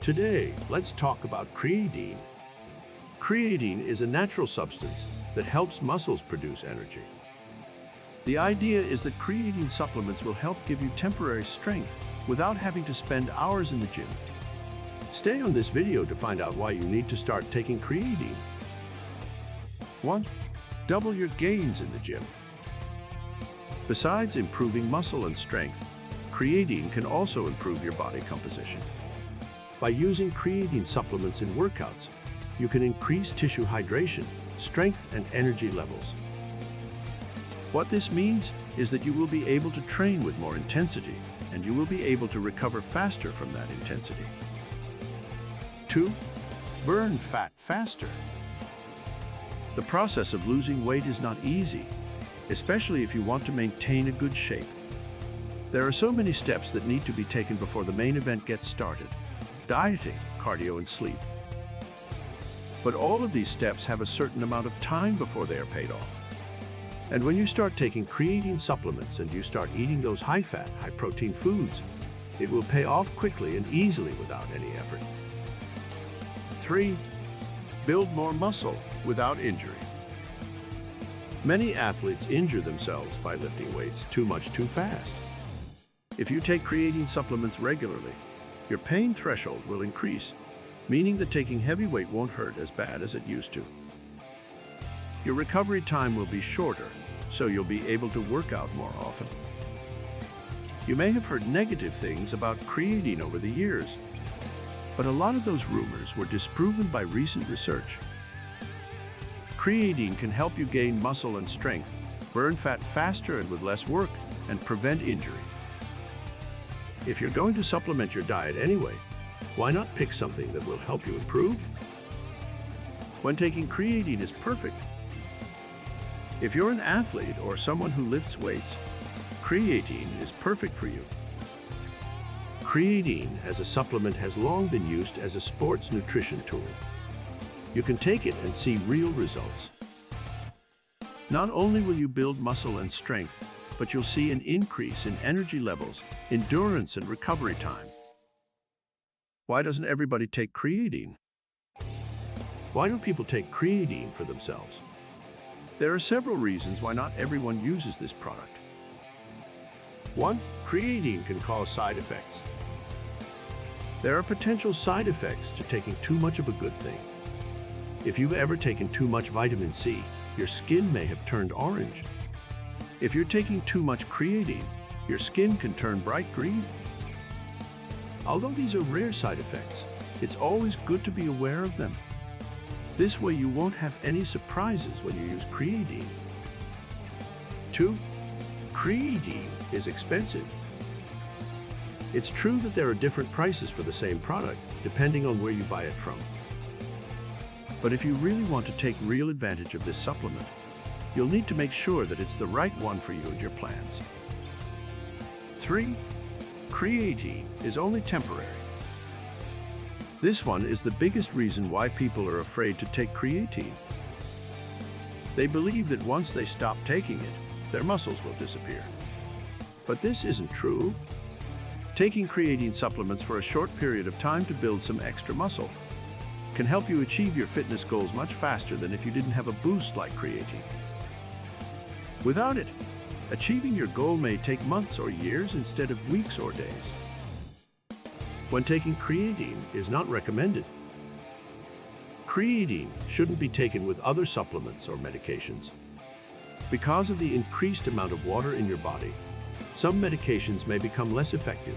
Today, let's talk about creatine. Creatine is a natural substance that helps muscles produce energy. The idea is that creatine supplements will help give you temporary strength without having to spend hours in the gym. Stay on this video to find out why you need to start taking creatine. 1. Double your gains in the gym. Besides improving muscle and strength, creatine can also improve your body composition. By using creatine supplements in workouts, you can increase tissue hydration, strength, and energy levels. What this means is that you will be able to train with more intensity, and you will be able to recover faster from that intensity. 2. Burn fat faster. The process of losing weight is not easy, especially if you want to maintain a good shape. There are so many steps that need to be taken before the main event gets started: dieting, cardio, and sleep. But all of these steps have a certain amount of time before they are paid off. And when you start taking creatine supplements and you start eating those high-fat, high-protein foods, it will pay off quickly and easily without any effort. 3. Build more muscle without injury. Many athletes injure themselves by lifting weights too much too fast. If you take creatine supplements regularly, your pain threshold will increase, meaning that taking heavy weight won't hurt as bad as it used to. Your recovery time will be shorter, so you'll be able to work out more often. You may have heard negative things about creatine over the years, but a lot of those rumors were disproven by recent research. Creatine can help you gain muscle and strength, burn fat faster and with less work, and prevent injury. If you're going to supplement your diet anyway, why not pick something that will help you improve? When taking creatine is perfect. If you're an athlete or someone who lifts weights, creatine is perfect for you. Creatine as a supplement has long been used as a sports nutrition tool. You can take it and see real results. Not only will you build muscle and strength, but you'll see an increase in energy levels, endurance, and recovery time. Why doesn't everybody take creatine? Why don't people take creatine for themselves? There are several reasons why not everyone uses this product. 1. Creatine can cause side effects. There are potential side effects to taking too much of a good thing. If you've ever taken too much vitamin C, your skin may have turned orange. If you're taking too much creatine, your skin can turn bright green. Although these are rare side effects, it's always good to be aware of them. This way you won't have any surprises when you use creatine. 2. Creatine is expensive. It's true that there are different prices for the same product, depending on where you buy it from. But if you really want to take real advantage of this supplement, you'll need to make sure that it's the right one for you and your plans. 3. Creatine is only temporary. This one is the biggest reason why people are afraid to take creatine. They believe that once they stop taking it, their muscles will disappear. But this isn't true. Taking creatine supplements for a short period of time to build some extra muscle can help you achieve your fitness goals much faster than if you didn't have a boost like creatine. Without it, achieving your goal may take months or years instead of weeks or days. When taking creatine is not recommended. Creatine shouldn't be taken with other supplements or medications. Because of the increased amount of water in your body, some medications may become less effective.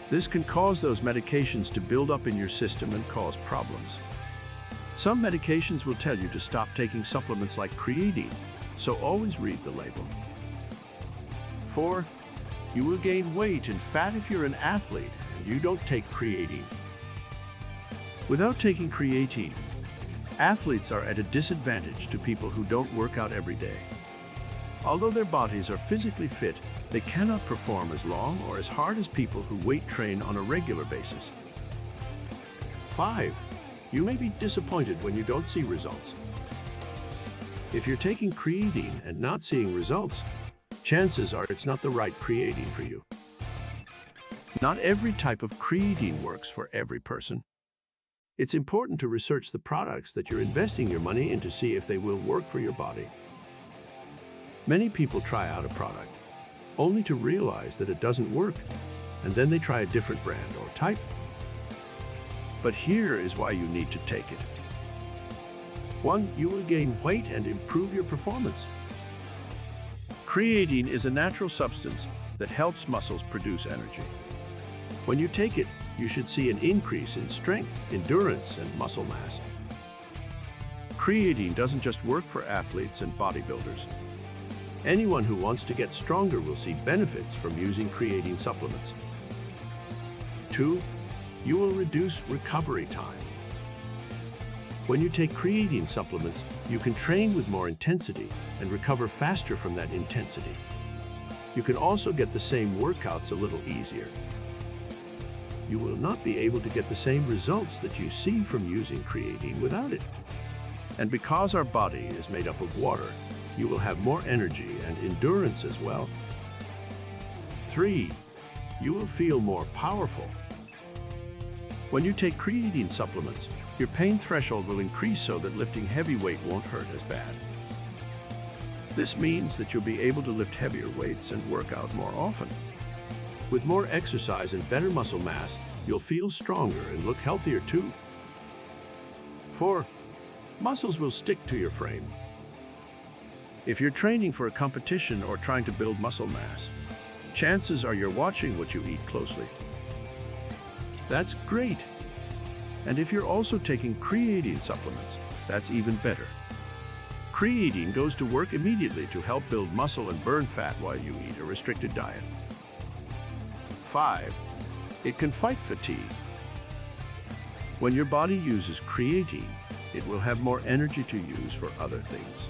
This can cause those medications to build up in your system and cause problems. Some medications will tell you to stop taking supplements like creatine, so always read the label. 4. You will gain weight and fat if you're an athlete and you don't take creatine. Without taking creatine, athletes are at a disadvantage to people who don't work out every day. Although their bodies are physically fit, they cannot perform as long or as hard as people who weight train on a regular basis. 5. You may be disappointed when you don't see results. If you're taking creatine and not seeing results, chances are it's not the right creatine for you. Not every type of creatine works for every person. It's important to research the products that you're investing your money in to see if they will work for your body. Many people try out a product, only to realize that it doesn't work, and then they try a different brand or type. But here is why you need to take it. 1. You will gain weight and improve your performance. Creatine is a natural substance that helps muscles produce energy. When you take it, you should see an increase in strength, endurance, and muscle mass. Creatine doesn't just work for athletes and bodybuilders. Anyone who wants to get stronger will see benefits from using creatine supplements. 2. You will reduce recovery time. When you take creatine supplements, you can train with more intensity and recover faster from that intensity. You can also get the same workouts a little easier. You will not be able to get the same results that you see from using creatine without it. And because our body is made up of water, you will have more energy and endurance as well. 3. You will feel more powerful. When you take creatine supplements, your pain threshold will increase so that lifting heavy weight won't hurt as bad. This means that you'll be able to lift heavier weights and work out more often. With more exercise and better muscle mass, you'll feel stronger and look healthier too. 4. Muscles will stick to your frame. If you're training for a competition or trying to build muscle mass, chances are you're watching what you eat closely. That's great. And if you're also taking creatine supplements, that's even better. Creatine goes to work immediately to help build muscle and burn fat while you eat a restricted diet. 5. It can fight fatigue. When your body uses creatine, it will have more energy to use for other things.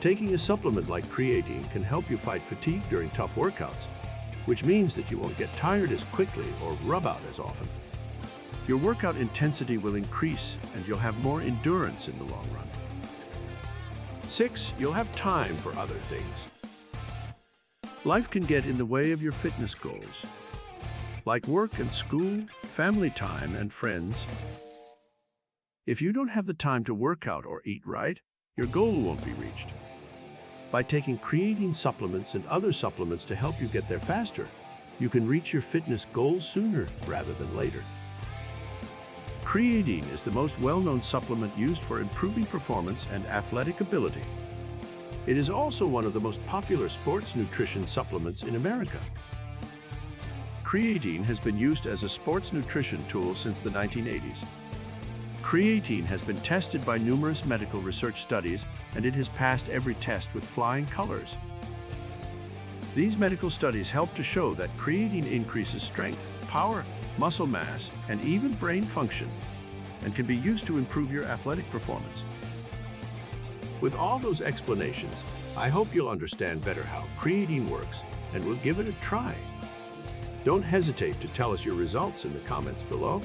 Taking a supplement like creatine can help you fight fatigue during tough workouts, which means that you won't get tired as quickly or rub out as often. Your workout intensity will increase and you'll have more endurance in the long run. 6. You'll have time for other things. Life can get in the way of your fitness goals, like work and school, family time, and friends. If you don't have the time to work out or eat right, your goal won't be reached. By taking creatine supplements and other supplements to help you get there faster, you can reach your fitness goals sooner rather than later. Creatine is the most well-known supplement used for improving performance and athletic ability. It is also one of the most popular sports nutrition supplements in America. Creatine has been used as a sports nutrition tool since the 1980s. Creatine has been tested by numerous medical research studies, and it has passed every test with flying colors. These medical studies help to show that creatine increases strength, power, muscle mass, and even brain function, and can be used to improve your athletic performance. With all those explanations, I hope you'll understand better how creatine works and will give it a try. Don't hesitate to tell us your results in the comments below.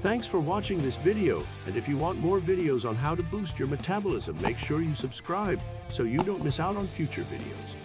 Thanks for watching this video, and if you want more videos on how to boost your metabolism, make sure you subscribe so you don't miss out on future videos.